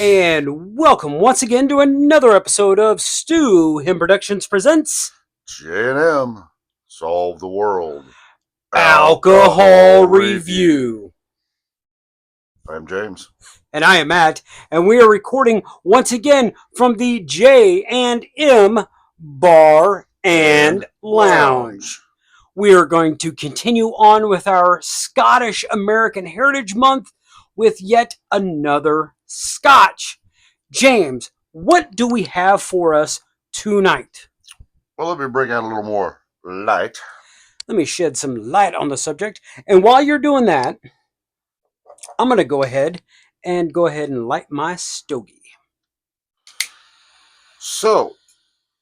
And welcome once again to another episode of Stu Him Productions presents J&M Solve the World Alcohol Review. I'm James. And I am Matt, and we are recording once again from the J&M Bar and Lounge. We are going to continue on with our Scottish American Heritage Month with yet another Scotch. James, what do we have for us tonight? Well, let me bring out a little more light. Let me shed some light on the subject. And while you're doing that, I'm going to go ahead and light my stogie. So,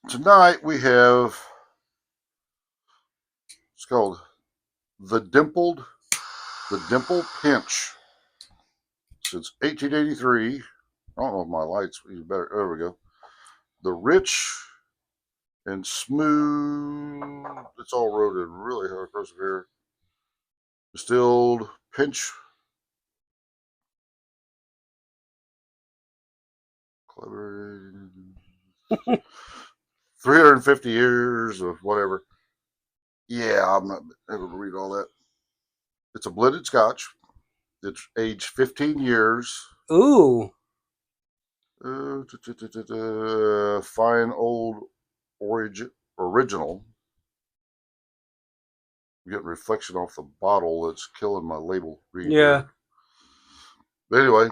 tonight we have, it's called the Dimpled Pinch. Since 1883, I don't know if my light's even better. There we go. The rich and smooth, it's all rotated really hard across here. Distilled pinch. Clever. 350 years of whatever. Yeah, I'm not able to read all that. It's a blended Scotch. It's aged 15 years. Ooh. Fine old original. I'm getting reflection off the bottle that's killing my label read. Yeah. Here. But anyway,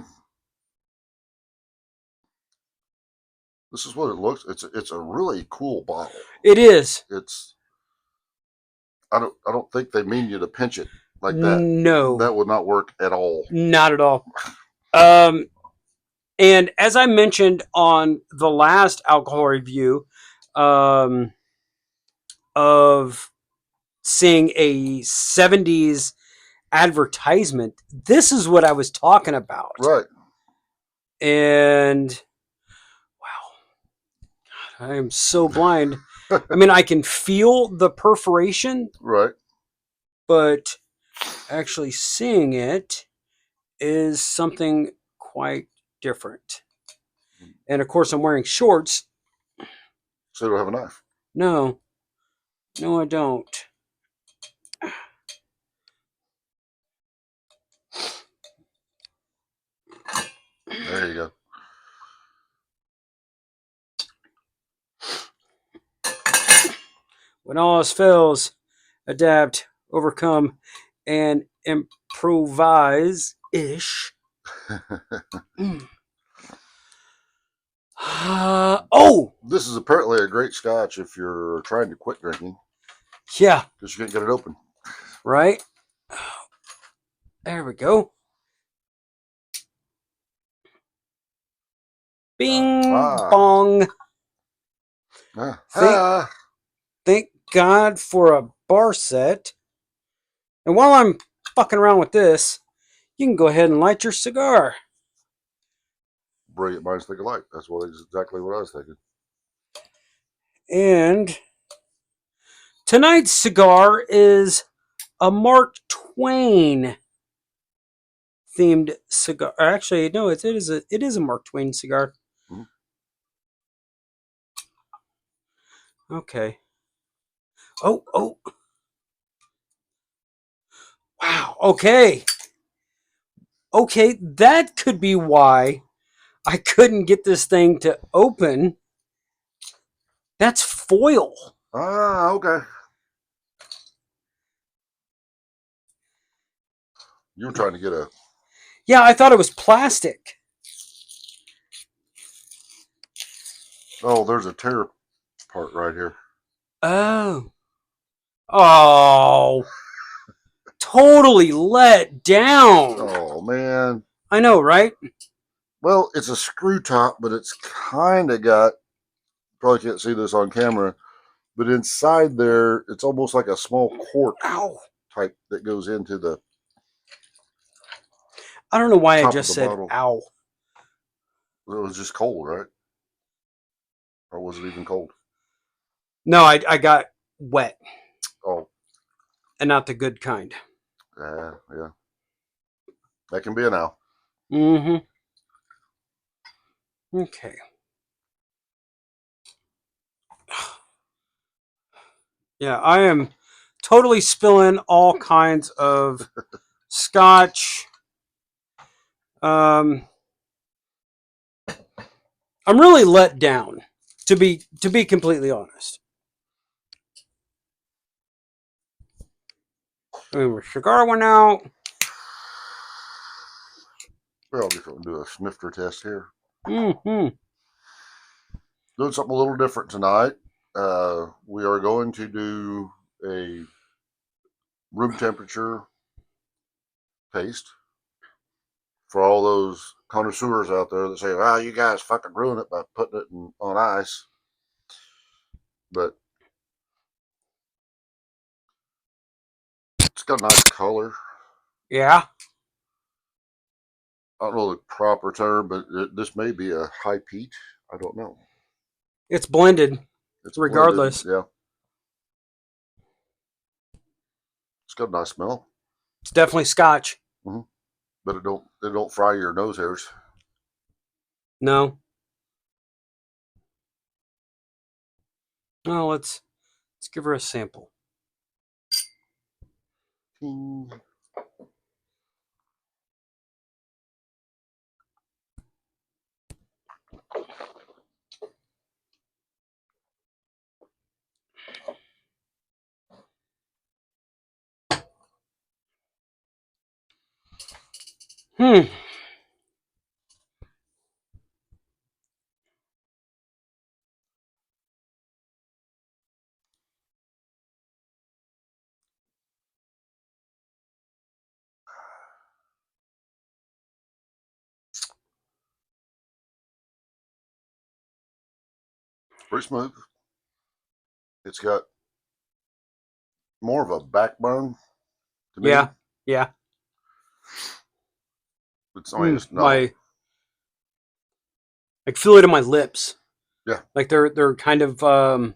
this is what it looks. It's a really cool bottle. It is. I don't think they mean you to pinch it like that. No. That would not work at all. Not at all. And as I mentioned on the last alcohol review, of seeing a 70s advertisement, this is what I was talking about. Right. And wow, I am so blind. I mean, I can feel the perforation. Right. But actually seeing it is something quite different. And of course, I'm wearing shorts. So you don't have a knife? No, I don't. There you go. When all else fails, adapt, overcome, and improvise-ish. Oh! This is apparently a great Scotch if you're trying to quit drinking. Yeah. Because you can't get it open. Right? There we go. Bing bong. Thank God for a bar set. And while I'm fucking around with this, you can go ahead and light your cigar. Brilliant minds think alike. That's exactly what I was thinking. And tonight's cigar is a Mark Twain themed cigar. Actually, no, it is a Mark Twain cigar. Mm-hmm. Okay. Oh. Wow. Okay, that could be why I couldn't get this thing to open. That's foil. Ah, okay. You were trying to get a... Yeah, I thought it was plastic. Oh, there's a tear part right here. Oh. Totally let down. Oh, man. I know, right? Well, it's a screw top, but it's kind of got... Probably can't see this on camera, but inside there, it's almost like a small cork type that goes into the... I don't know why I just said bottle. ow. It was just cold, right? Or was it even cold? No, I got wet. Oh. And not the good kind. Yeah. That can be an ow. Mm-hmm. Okay. Yeah, I am totally spilling all kinds of Scotch. Um, I'm really let down, to be completely honest. I mean, my cigar went out. Well, I'll just do a snifter test here. Mm-hmm. Doing something a little different tonight. We are going to do a room temperature taste for all those connoisseurs out there that say, "Well, you guys fucking ruin it by putting it on ice." But it's got a nice color. Yeah, I don't know the proper term, but this may be a high peat. I don't know. it's blended, It's blended, regardless. yeah. It's got a nice smell, It's definitely Scotch. but it don't fry your nose hairs. No. No, let's give her a sample. Ting. Hmm. Pretty smooth. It's got more of a backbone to me. Yeah. Yeah. I mean, it's not. My I feel it in my lips. Yeah, Like they're kind of kind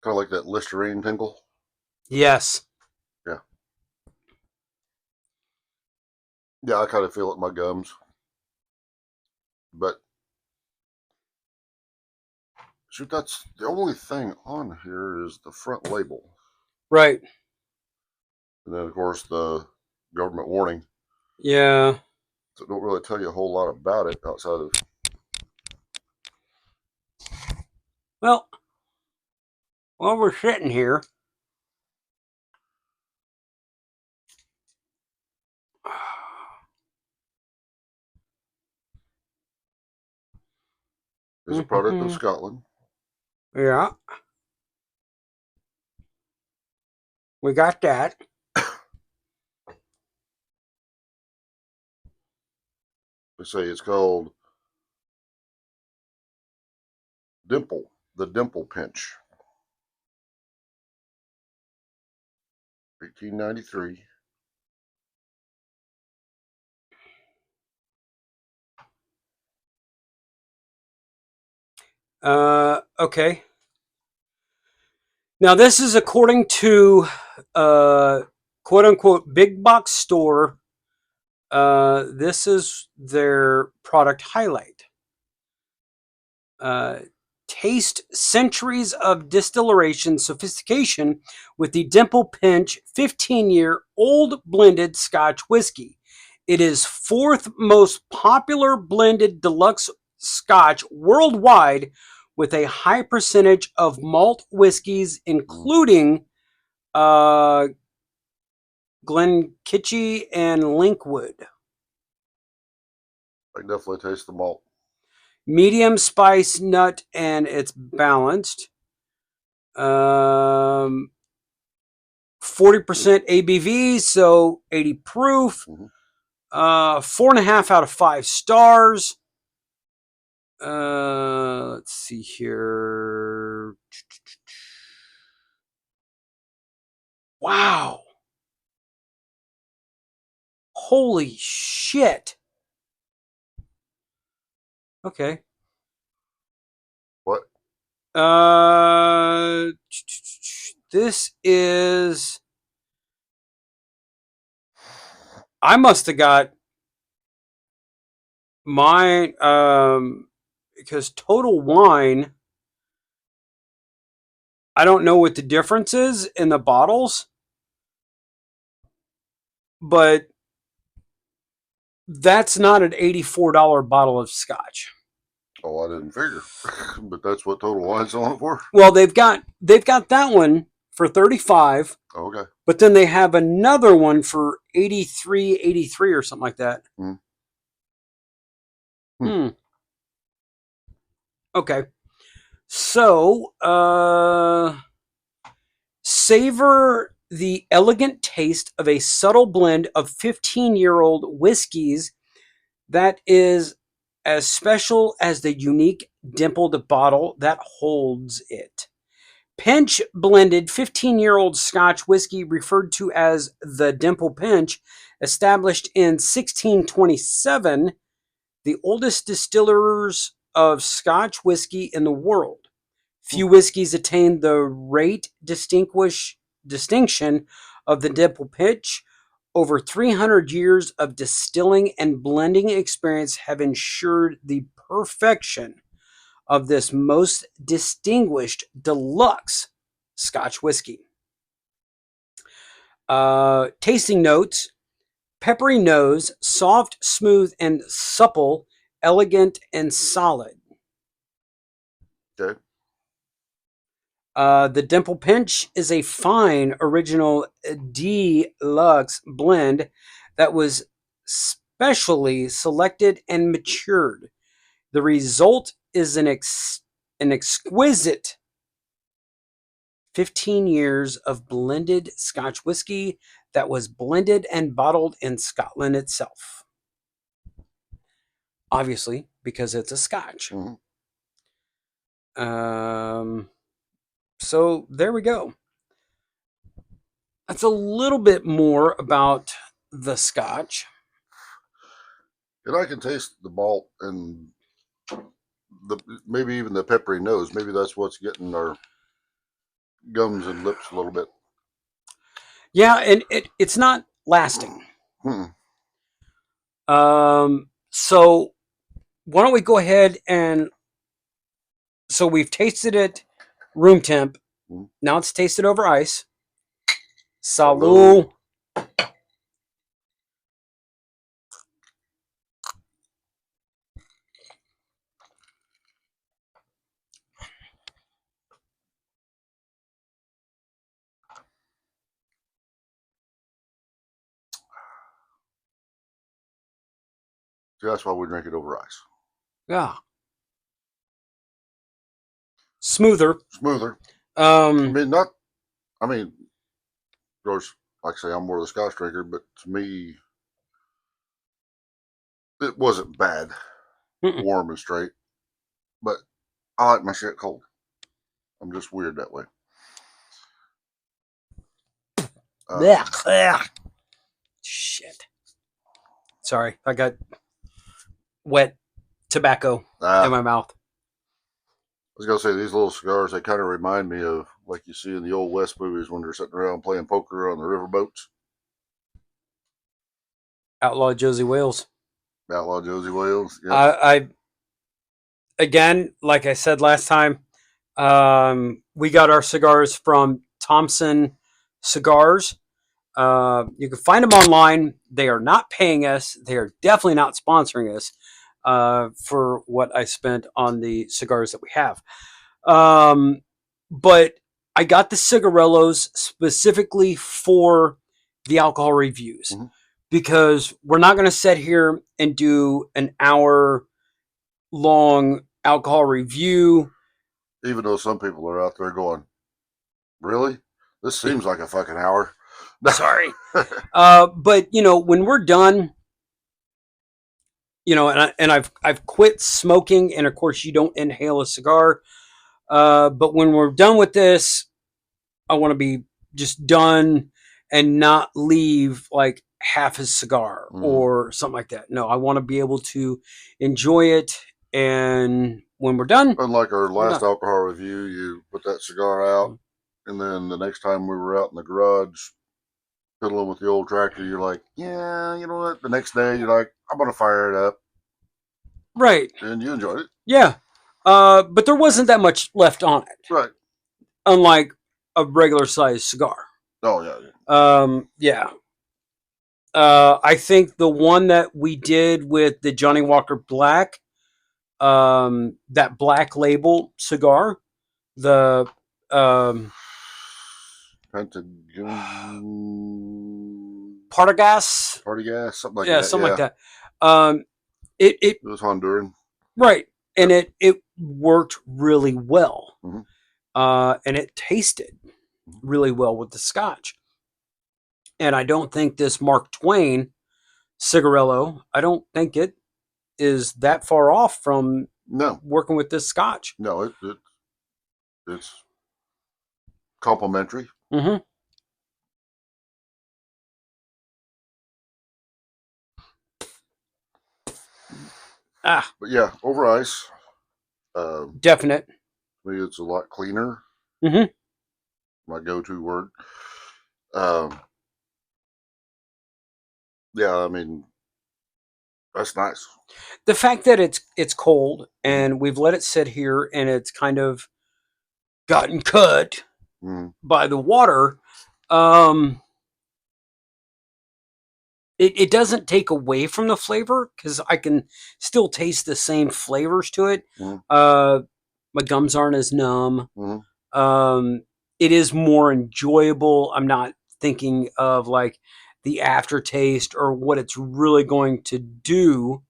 of like that Listerine tingle. yes. Yeah, yeah, I kind of feel it in my gums. But shoot, that's the only thing on here is the front label, Right. and then of course the government warning. Yeah. So it don't really tell you a whole lot about it outside of. Well, while we're sitting here, Is a product of Scotland. yeah, we got that. They say it's called the Dimple Pinch, 1893. Okay. Now this is according to uh, quote unquote big box store. This is their product highlight. Uh, Taste centuries of distillation sophistication with the Dimple Pinch 15-year-old blended Scotch whiskey. It is fourth most popular blended deluxe Scotch worldwide with a high percentage of malt whiskeys, Mm. including uh, Glenkitchy and Linkwood. I can definitely taste the malt. Medium spice nut, and it's balanced. 40% ABV, so 80 proof. Mm-hmm. 4.5 out of 5 stars. Let's see here. Wow. Holy shit. Okay. What? Uh, this is. I must have got Mine, because Total Wine, I don't know what the difference is in the bottles, but that's not an $84 bottle of Scotch. Oh, I didn't figure, but that's what Total Wine's on it for. Well, they've got that one for 35, Okay. but then they have another one for 83 or something like that. Mm. Hmm. Okay. So, savor the elegant taste of a subtle blend of 15-year-old whiskeys that is as special as the unique dimpled bottle that holds it. Pinch blended 15-year-old Scotch whiskey, referred to as the Dimpled Pinch, established in 1627, the oldest distillers of Scotch whiskey in the world. Few whiskeys attained the distinction of the Dimpled Pinch. Over 300 years of distilling and blending experience have ensured the perfection of this most distinguished deluxe Scotch whiskey. Tasting notes: peppery nose, soft, smooth, and supple, elegant, and solid. Okay. The Dimple Pinch is a fine original deluxe blend that was specially selected and matured. The result is an exquisite 15 years of blended Scotch whiskey that was blended and bottled in Scotland itself. Obviously, because it's a Scotch. Mm-hmm. So there we go. That's a little bit more about the Scotch. And I can taste the malt and the maybe even the peppery nose. Maybe that's what's getting our gums and lips a little bit. Yeah, and it's not lasting. Hmm. So why don't we go ahead and so we've tasted it room temp. Hmm. Now it's tasted over ice. Salud. Salud. See, that's why we drink it over ice. Yeah. Smoother. Smoother. I Um, mean, not. I mean, of course, like I say, I'm more of the Scotch drinker, but to me, it wasn't bad, mm-mm. warm and straight. But I like my shit cold. I'm just weird that way. Um, Blech, blech. Shit. Sorry, I got wet tobacco in I my mouth. was gonna say these little cigars. They kind of remind me of like you see in the old West movies when they're sitting around playing poker on the riverboats. Outlaw Josie Wales. Outlaw Josie Wales. Yep. I again, like I said last time, we got our cigars from Thompson Cigars. You can find them online. They are not paying us. They are definitely not sponsoring us for what I spent on the cigars that we have. But I got the cigarillos specifically for the alcohol reviews Mm-hmm. because we're not going to sit here and do an hour long alcohol review. Even though some people are out there going, "Really? This seems like a fucking hour." Sorry. But when we're done, and I've quit smoking, and of course you don't inhale a cigar. But when we're done with this, I want to be just done and not leave like half a cigar Mm-hmm. or something like that. No, I want to be able to enjoy it, and when we're done, Unlike our we're last done. alcohol review, you put that cigar out, and then the next time we were out in the garage fiddling with the old tractor, you're like, "Yeah, you know what?" The next day, you're like, "I'm gonna fire it up." Right. and you enjoyed it. Yeah. But there wasn't that much left on it, Right. unlike a regular sized cigar. Oh, yeah. Yeah. I think the one that we did with the Johnny Walker Black, that Black Label cigar, the Pentagon. Partagas, Party gas, something like yeah, that. something like Yeah. that. Um, it It was Honduran. right, and Yep. it worked really well, Hmm. and it tasted really well with the Scotch. And I don't think this Mark Twain cigarello, I don't think it is that far off from No. working with this Scotch. No, it's complimentary. Mm-hmm. Ah, But yeah, over ice. definite. Maybe it's a lot cleaner. Mm-hmm. My go-to word. Um, yeah, I mean that's nice. The fact that it's cold Mm-hmm. and we've let it sit here and it's kind of gotten cut Mm-hmm. by the water, um, it doesn't take away from the flavor because I can still taste the same flavors to it. Mm-hmm. My gums aren't as numb. Mm-hmm. It is more enjoyable. I'm not thinking of like the aftertaste or what it's really going to do.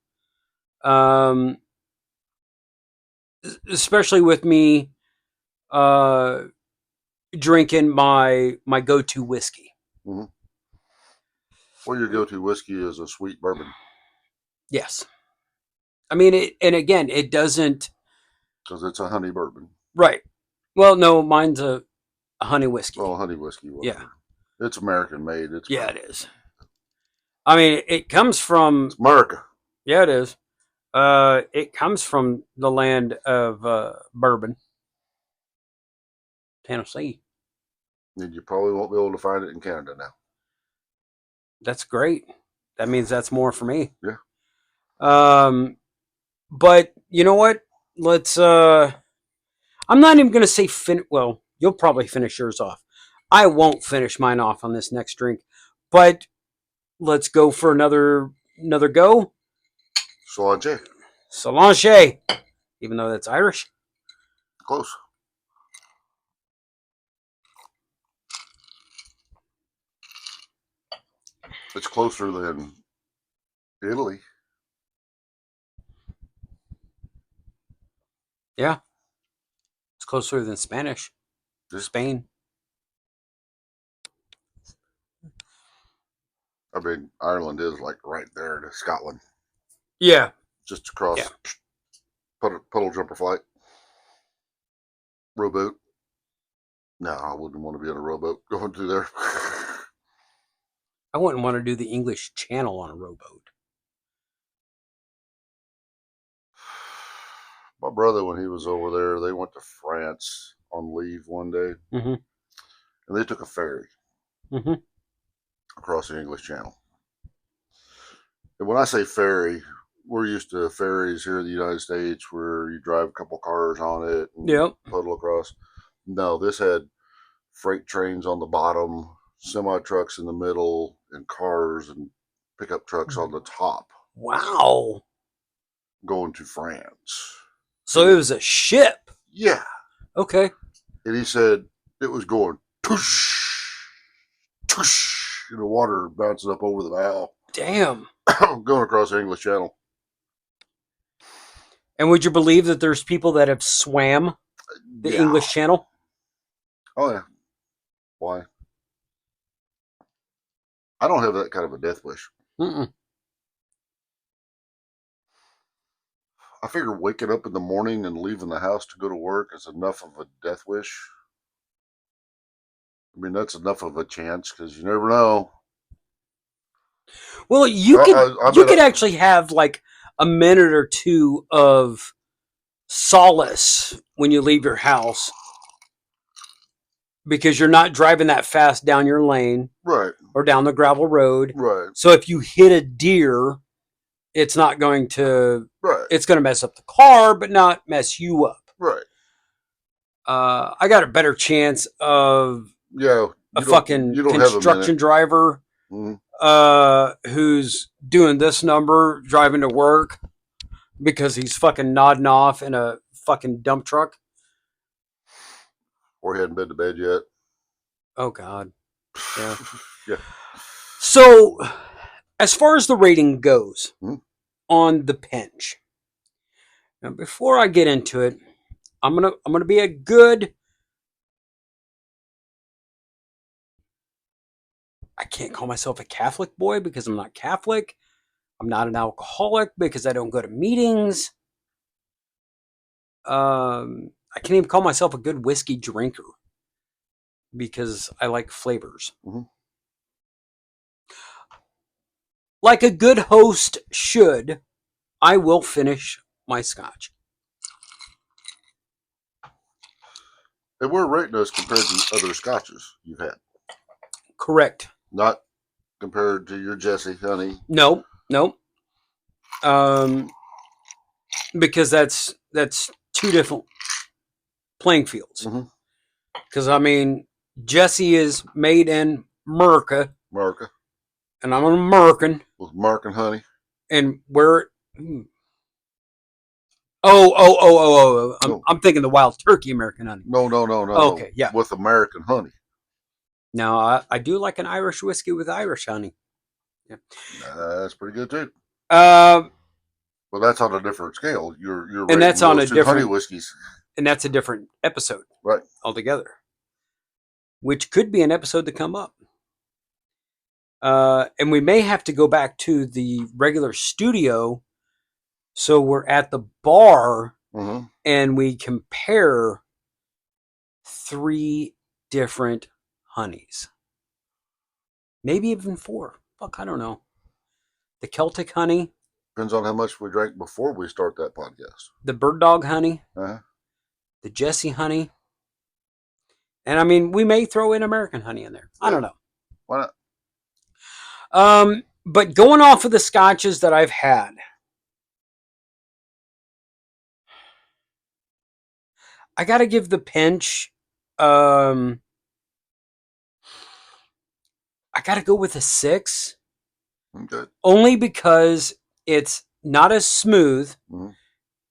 Um, Especially with me uh, drinking my go to whiskey. Mm-hmm. Well, your go-to whiskey is a sweet bourbon Yes, I mean it, and again, it doesn't. because it's a honey bourbon. Right. Well, no, mine's a honey whiskey. Oh, honey whiskey, Yeah, whatever. It's American made. It's yeah, great. it is. I mean, it comes from. It's America. Yeah, it is. It comes from the land of bourbon, Tennessee. And you probably won't be able to find it in Canada now. That's great. That means that's more for me. Yeah. But you know what? Let's. I'm not even gonna say Well, you'll probably finish yours off. I won't finish mine off on this next drink, but let's go for another go. Solange. Solange, even though that's Irish. Close. It's closer than Italy. Yeah, it's closer than Spanish. Yeah. Spain. I mean, Ireland is like right there to Scotland, Yeah. just across. Yeah. Puddle jumper flight. Rowboat. No, I wouldn't want to be on a rowboat going through there. I wouldn't want to do the English Channel on a rowboat. My brother, when he was over there, they went to France on leave one day, Mm-hmm. and they took a ferry Mm-hmm. across the English Channel. And when I say ferry, we're used to ferries here in the United States where you drive a couple cars on it and Yep. puddle across. No, this had freight trains on the bottom, semi trucks in the middle, and cars and pickup trucks on the top Wow. going to France. So it was a ship. Yeah. Okay. And he said it was going tush, tush, and the water bouncing up over the bow, Damn. going across the English Channel. And would you believe that there's people that have swam the Yeah. English Channel? Oh, yeah. Why? I don't have that kind of a death wish. Mm-mm. I figure waking up in the morning and leaving the house to go to work is enough of a death wish. I mean, that's enough of a chance because you never know. Well, you could actually have like a minute or two of solace when you leave your house because you're not driving that fast down your lane Right. or down the gravel road. Right. So if you hit a deer it's not going to. Right. It's going to mess up the car, but not mess you up. Right. I got a better chance of Yeah. a fucking you don't have a construction minute. driver who's doing this number driving to work because he's fucking nodding off in a fucking dump truck. Or he hadn't been to bed yet. Oh God. Yeah. Yeah. So, as far as the rating goes on the Pinch, now before I get into it, I'm gonna be a good. I can't call myself a Catholic boy because I'm not Catholic. I'm not an alcoholic because I don't go to meetings. I can't even call myself a good whiskey drinker because I like flavors. Mm-hmm. Like a good host should, I will finish my scotch. And we're rating us compared to other scotches you've had. Correct. Not compared to your Jesse honey. No. Because that's two different playing fields. Because I mean, Jesse is made in America, and I'm an American with American honey, and we're. Oh! I'm thinking the wild turkey American honey. No. Okay, yeah. With American honey. Now I do like an Irish whiskey with Irish honey. Yeah, that's pretty good too. Well, that's on a different scale. You're and that's on a different honey whiskeys, and that's a different episode, right? Altogether, which could be an episode to come up. And we may have to go back to the regular studio, so we're at the bar and we compare 3 different honeys, maybe even 4. Fuck, I don't know. The Celtic honey. Depends on how much we drank before we start that podcast. The Bird Dog honey. The Jesse honey. And I mean, we may throw in American honey in there. I don't know. Why not? But going off of the scotches that I've had, I got to give the Pinch. I got to go with a 6. Okay. Only because it's not as smooth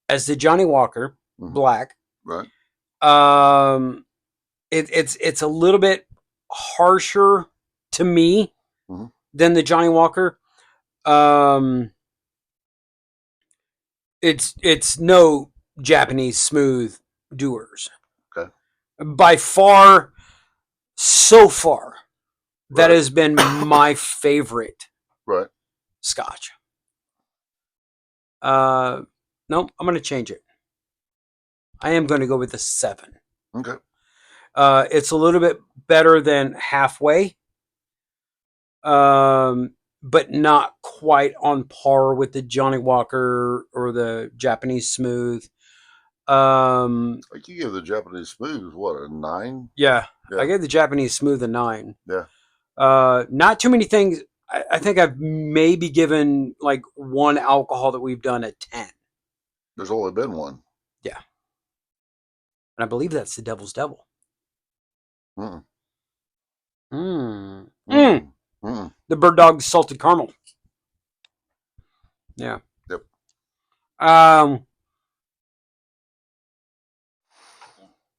as the Johnny Walker Black. Right. It's a little bit harsher to me than the Johnny Walker. It's no Japanese smooth doers. Okay. By far, so far, that has been my favorite. Right. Scotch. No, I'm going to change it. I am going to go with a 7. Okay. It's a little bit better than halfway, but not quite on par with the Johnny Walker or the Japanese Smooth. Like you give the Japanese Smooth, what, a 9? Yeah, I gave the Japanese Smooth a 9. Yeah. Not too many things. I think I've maybe given like one alcohol that we've done a 10. There's only been one. Yeah. And I believe that's the Devil's Devil. The Bird Dog Salted Caramel. Yeah. Yep.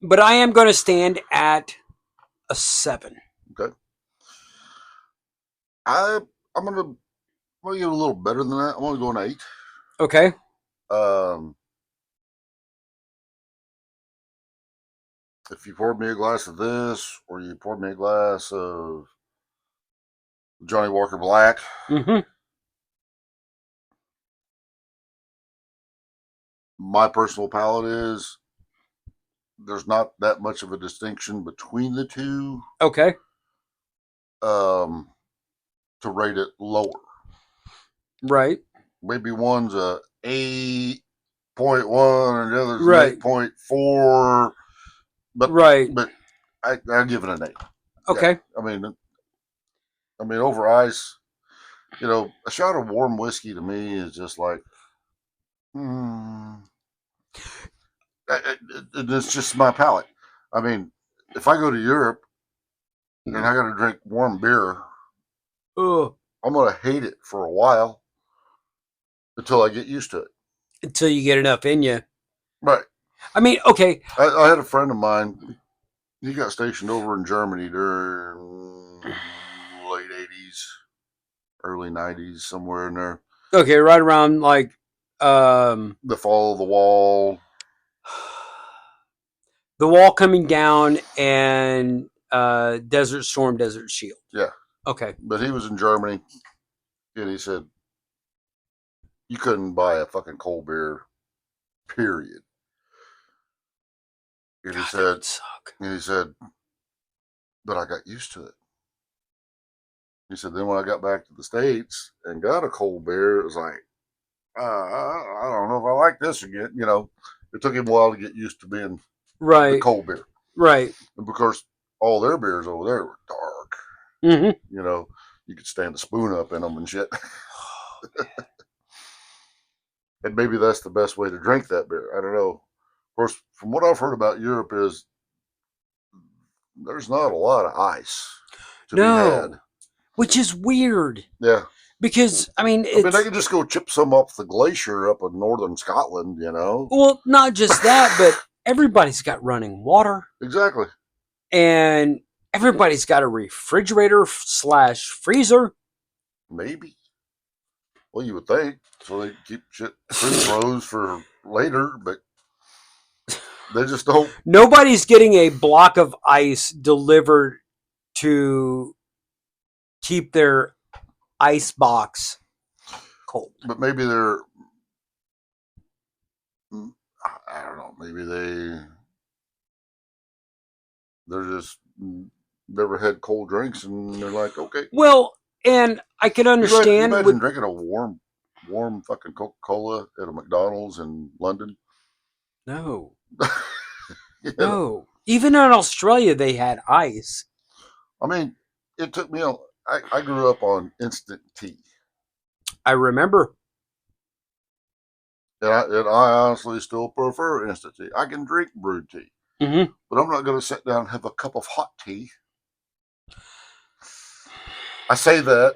But I am going to stand at a 7. Okay. I'm gonna give it a little better than that. I'm gonna go an 8. Okay. If you poured me a glass of this, or you poured me a glass of Johnny Walker Black, my personal palate is there's not that much of a distinction between the two. Okay. To rate it lower. Right. Maybe one's a 8.1 and the other's right. 8.4. But But I give it an 8. Okay. Yeah. I mean over ice, You know, a shot of warm whiskey to me is just like, it's just my palate. I mean, if I go to Europe and I got to drink warm beer, Ugh. I'm going to hate it for a while until I get used to it. Until you get enough in you. Right. I mean, okay. I had a friend of mine. He got stationed over in Germany during late 80s, early 90s, somewhere in there. Okay, right around like The fall of the wall. the wall coming down and Desert Storm, Desert Shield. Yeah. Okay. But he was in Germany, and he said you couldn't buy a fucking cold beer, period. And God, he that said, would suck. but I got used to it. He said, then when I got back to the States and got a cold beer, it was like, I don't know if I like this again. You know, it took him a while to get used to being the Right. cold beer. Right. And because all their beers over there were dark, Mm-hmm. you know, you could stand a spoon up in them and shit. And maybe that's the best way to drink that beer. I don't know. Of course, from what I've heard about Europe is there's not a lot of ice to be had. No. Which is weird. Yeah. Because, I mean, I mean, they it's. could just go chip some off the glacier up in northern Scotland, you know? Well, not just that, but everybody's got running water. Exactly. And everybody's got a refrigerator slash freezer. Maybe. Well, you would think. So they keep shit food froze for later, but they just don't. Nobody's getting a block of ice delivered to keep their ice box cold. But maybe they're, I don't know, maybe they're just never had cold drinks and they're like, okay. Well, and I can You understand imagine with drinking a warm fucking Coca Cola at a McDonald's in London? no, You know? no. Even in Australia, they had ice. I mean, it took me, I grew up on instant tea. I remember. And I honestly still prefer instant tea. I can drink brewed tea, Mm-hmm. but I'm not going to sit down and have a cup of hot tea. I say that,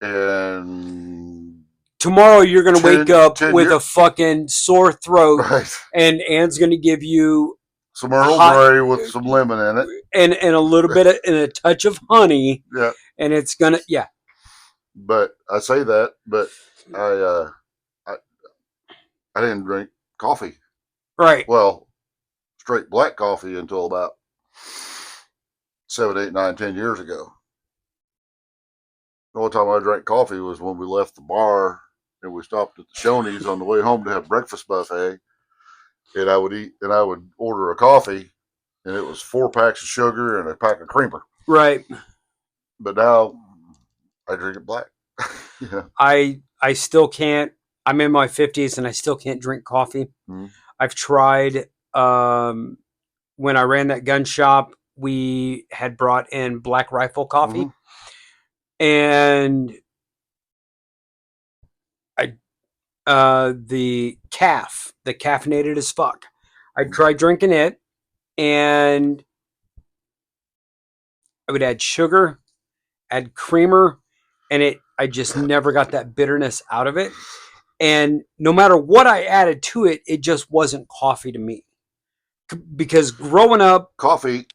and Tomorrow you're gonna wake up 10 with years, a fucking sore throat, right? and Anne's gonna give you Some Earl hot Grey with some lemon in it. and a little bit of, and a touch of honey, Yeah, and it's gonna but I say that, but I, uh, I, I didn't drink coffee. right. Well, straight black coffee until about 7, 8, 9, 10 years ago. The only time I drank coffee was when we left the bar and we stopped at the Shoney's on the way home to have breakfast buffet. And I would order a coffee, and it was 4 packs of sugar and a pack of creamer. Right. But now I drink it black. Yeah. I still can't. I'm in my 50s and I still can't drink coffee. Mm-hmm. I've tried. When I ran that gun shop, we had brought in Black Rifle coffee, and I the caffeinated as fuck. I tried drinking it, and I would add sugar, add creamer, and I just never got that bitterness out of it. And no matter what I added to it, it just wasn't coffee to me. Because growing up, Coffee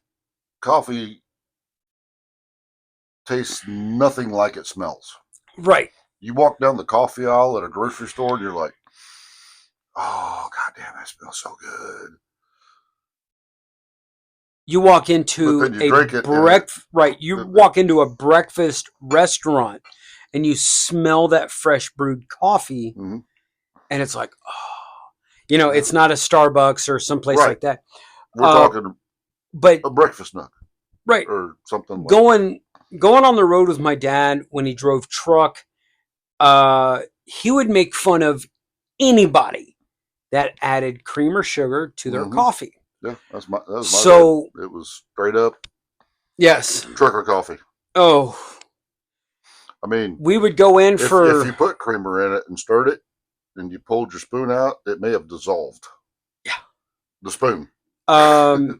tastes nothing like it smells. right? You walk down the coffee aisle at a grocery store, and you're like, "Oh, goddamn, that smells so good." You walk But into then you a drink it, breakfast, right? You walk into a breakfast restaurant, and you smell that fresh brewed coffee, mm-hmm. and it's like, oh, it's not a Starbucks or someplace Right. like that. We're talking But a breakfast nook, right, or something like going on the road with my dad when he drove truck, he would make fun of anybody that added cream or sugar to their coffee. Yeah, that was my So dad. It was straight up yes, trucker coffee. oh, I mean, we would go in if for... you put creamer in it and stirred it, and you pulled your spoon out, it may have dissolved. Yeah. The spoon. Dad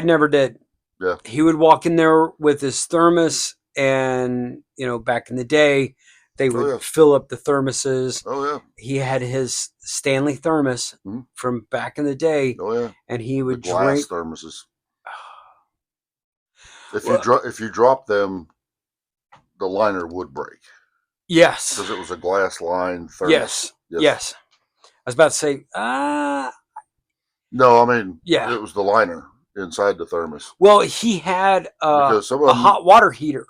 never did. Yeah. He would walk in there with his thermos, and back in the day, they would fill up the thermoses. Oh yeah. He had his Stanley thermos from back in the day. Oh yeah. And he would the glass drink thermoses. If you drop them, the liner would break. Yes. Because it was a glass lined thermos. Yes. I was about to say, no, I mean, yeah, it was the liner inside the thermos. Well, he had a hot water heater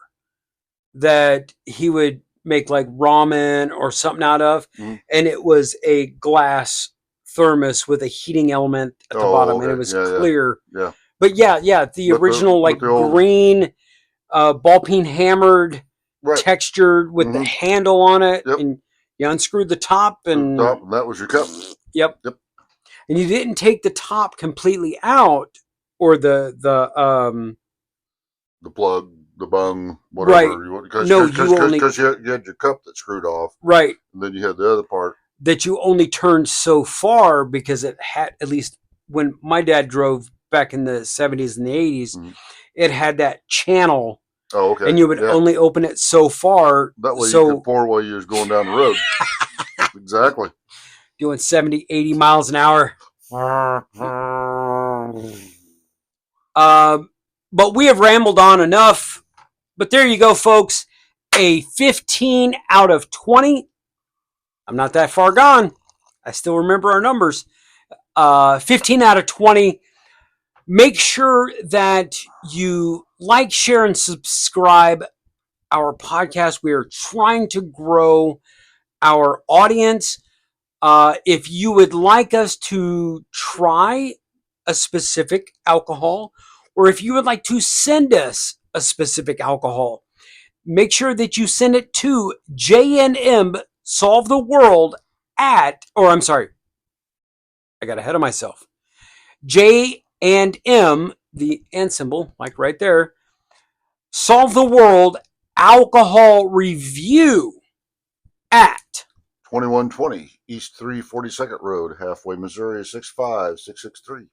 that he would make like ramen or something out of, and it was a glass thermos with a heating element at the bottom, and it was clear. Yeah. But the original green ball peen hammered, textured with the handle on it, and you unscrewed the top, and that was your cup. Yep. And you didn't take the top completely out, or the plug, the bung, whatever. Right. Because you had your cup that screwed off. Right. And then you had the other part. That you only turned so far, because it had, at least when my dad drove back in the 70s and the 80s, it had that channel. Oh, okay. And you would only open it so far. That way you could pour while you was going down the road. Exactly. Doing 70, 80 miles an hour. But we have rambled on enough. But there you go, folks. A 15 out of 20. I'm not that far gone. I still remember our numbers. 15 out of 20. Make sure that you like, share, and subscribe our podcast. We are trying to grow our audience. If you would like us to try a specific alcohol, or if you would like to send us a specific alcohol, make sure that you send it to JNM Solve the World at, or I'm sorry, I got ahead of myself. J and M, the and symbol, like right there, Solve the World Alcohol Review at 2120 East 342nd Road, Halfway, Missouri 65663.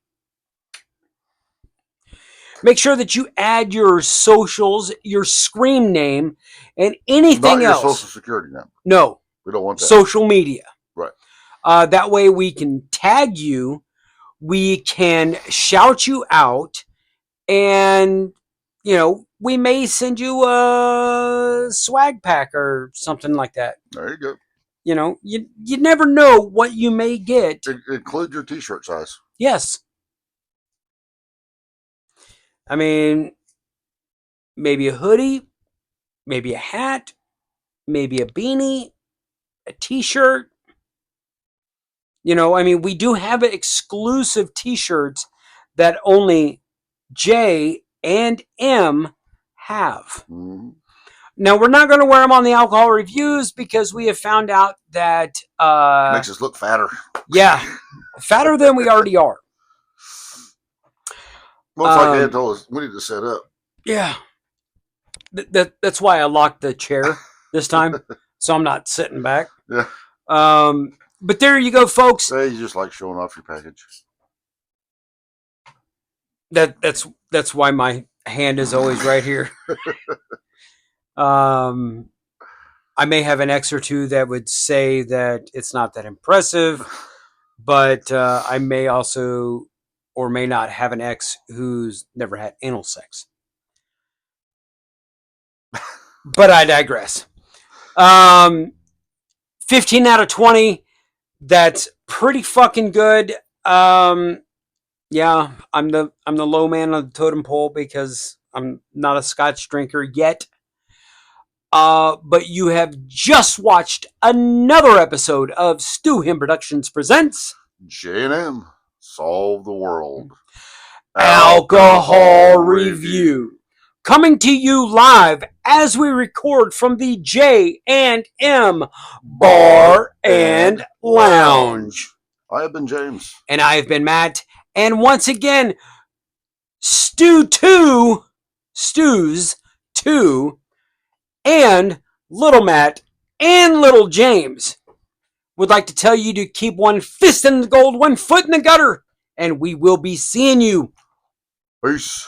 Make sure that you add your socials, your screen name, and anything else. Not your social security number. No. We don't want that. Social media. Right. That way we can tag you, we can shout you out, and, we may send you a swag pack or something like that. There you go. You never know what you may get. Include your t-shirt size. Yes. I mean, maybe a hoodie, maybe a hat, maybe a beanie, a t-shirt. We do have exclusive t-shirts that only J and M have. Mm-hmm. Now, we're not going to wear them on the alcohol reviews, because we have found out that... makes us look fatter. Yeah, fatter than we already are. Most like Ed told us, we need to set up. Yeah. That's why I locked the chair this time, so I'm not sitting back. Yeah. But there you go, folks. Hey, you just like showing off your package. That's why my hand is always right here. I may have an X or two that would say that it's not that impressive, but I may also or may not have an ex who's never had anal sex. But I digress. 15 out of 20. That's pretty fucking good. Yeah, I'm the low man on the totem pole, because I'm not a Scotch drinker yet. But you have just watched another episode of Stu Him Productions presents J&M Solve the World Alcohol Review, coming to you live as we record from the J&M Bar and Lounge. I have been James. And I have been Matt. And once again, Stews 2 And Little Matt and Little James would like to tell you to keep one fist in the gold, one foot in the gutter, and we will be seeing you. Peace.